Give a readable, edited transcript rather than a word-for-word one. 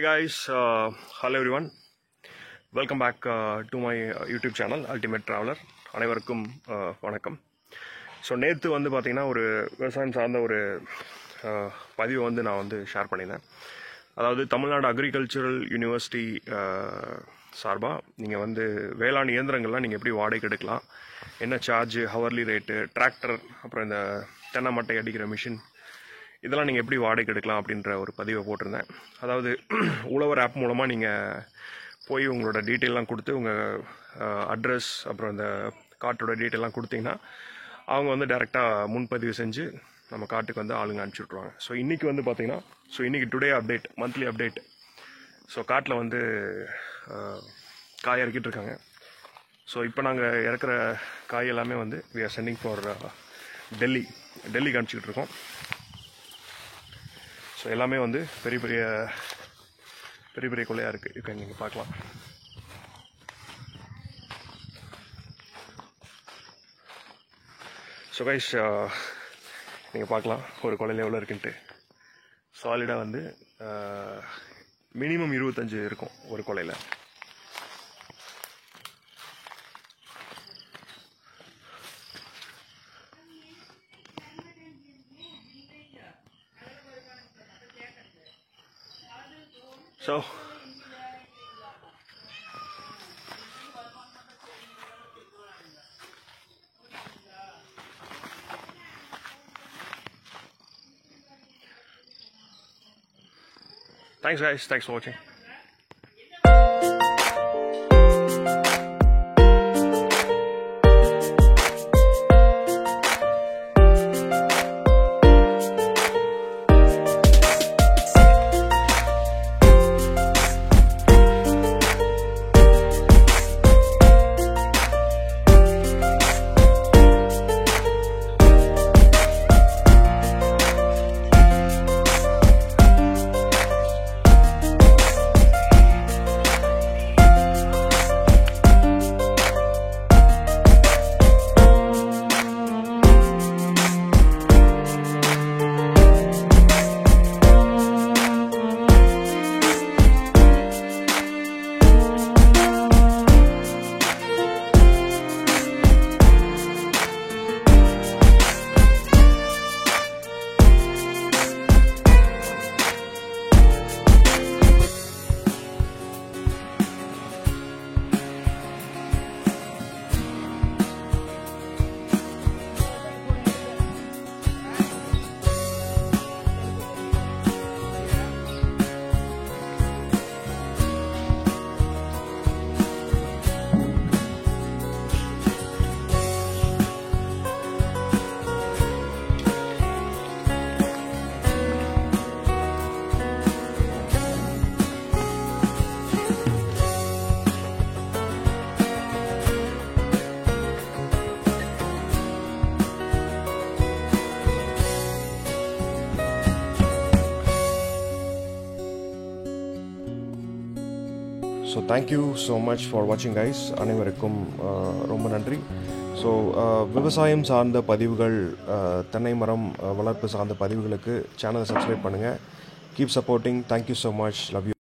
Hey guys, hello everyone. Welcome back to my YouTube channel Ultimate Traveler. அனைவருக்கும் வணக்கம். So நேற்று பார்த்தீங்கன்னா ஒரு விவசாயம் சார்ந்த ஒரு பதிவை நான் ஷேர் பண்ணியிருந்தேன். அதாவது தமிழ்நாடு அக்ரிகல்ச்சரல் யூனிவர்சிட்டி சார்பாக நீங்கள் வேளாண் இயந்திரங்கள்லாம் நீங்கள் எப்படி வாடகைக்கு எடுக்கலாம், என்ன சார்ஜ், ஹவர்லி ரேட்டு, டிராக்டர், அப்புறம் இந்த தென்னை மட்டை அடிக்கிற மிஷின், இதெல்லாம் நீங்கள் எப்படி வாடகைக்கு எடுக்கலாம் அப்படின்ற ஒரு பதிவை போட்டிருந்தேன். அதாவது உழவர் ஆப் மூலமாக நீங்கள் போய் உங்களோட டீட்டெயிலாம் கொடுத்து உங்கள் அட்ரஸ் அப்புறம் இந்த காட்டோட டீட்டெயிலாம் கொடுத்தீங்கன்னா அவங்க டைரெக்டாக முன்பதிவு செஞ்சு நம்ம காட்டுக்கு ஆளுங்க அனுப்பிச்சி விட்ருவாங்க. ஸோ இன்றைக்கி பார்த்தீங்கன்னா இன்றைக்கி today update, monthly update. So காட்டில் காய் இறக்கிட்டு இருக்காங்க. ஸோ இப்போ நாங்கள் இறக்குற காய் எல்லாமே வி ஆர் சென்டிங் ஃபார் டெல்லிக்கு அனுப்பிச்சிக்கிட்டு இருக்கோம். ஸோ எல்லாமே பெரிய பெரிய கொள்ளையாக இருக்குது. இப்போ நீங்கள் பார்க்கலாம். ஸோ கைஸ் நீங்கள் பார்க்கலாம் ஒரு கொள்ளையில் எவ்வளோ இருக்குன்ட்டு. சாலிடாக மினிமம் 25 இருக்கும் ஒரு கொள்ளையில். So thanks guys, thanks for watching. So thank you so much for வாட்சிங் கைஸ். அனைவருக்கும் ரொம்ப நன்றி. ஸோ விவசாயம் சார்ந்த பதிவுகள், தென்னை மரம் வளர்ப்பு சார்ந்த பதிவுகளுக்கு சேனலை சப்ஸ்கிரைப் பண்ணுங்கள். Keep supporting. Thank you so much. Love you.